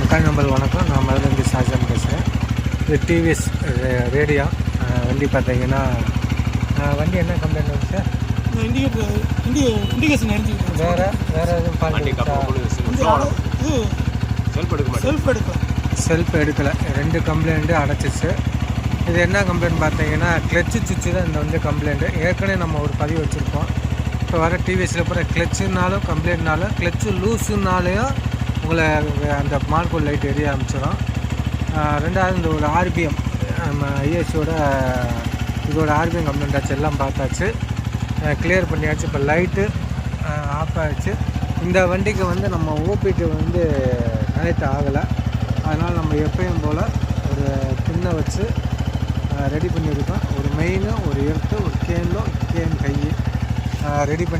அக்கா நம்பர் வணக்கம். நான் மதுலேருந்து ஷாஜான் பேசுகிறேன். இது டிவிஎஸ் ரேடியோ வண்டி பார்த்தீங்கன்னா வண்டி என்ன கம்ப்ளைண்ட் வந்து சார்? இண்டிகேஷன் எரிஞ்சுக்கிட்டு வேறு எதுவும் செல்ஃப் எடுக்கலை. 2 கம்ப்ளைண்ட்டு அடைச்சிச்சு. இது என்ன கம்ப்ளைண்ட் பார்த்தீங்கன்னா கிளச்சு சுவிட்சு தான் இந்த வந்து கம்ப்ளைண்ட்டு. ஏற்கனவே நம்ம ஒரு பதிவு வச்சுருப்போம். இப்போ வர டிவிஎஸில் போகிற கிளச்சுனாலும் கம்ப்ளைண்ட்னாலும் கிளச்சு லூஸுனாலேயும் உங்களை அந்த மார்க்கோட் லைட் எரிய ஆரம்பிச்சிடும். 2வது இந்த ஒரு ஆர்பிஎம் நம்ம ஐஎஸோட இதோட ஆர்பிஎம் கம்ப்ளைண்ட் ஆச்சு, எல்லாம் பார்த்தாச்சு, கிளியர் பண்ணியாச்சு. இப்போ லைட்டு ஆஃப் ஆகிடுச்சு. இந்த வண்டிக்கு வந்து நம்ம ஓபிடி வந்து கனெக்ட் ஆகலை. அதனால் நம்ம எப்பயும் போல் ஒரு பின்னை வச்சு ரெடி பண்ணியிருக்கோம். ஒரு மெயினு, ஒரு எர்த்து, ஒரு கேன் கை ரெடி பண்ணி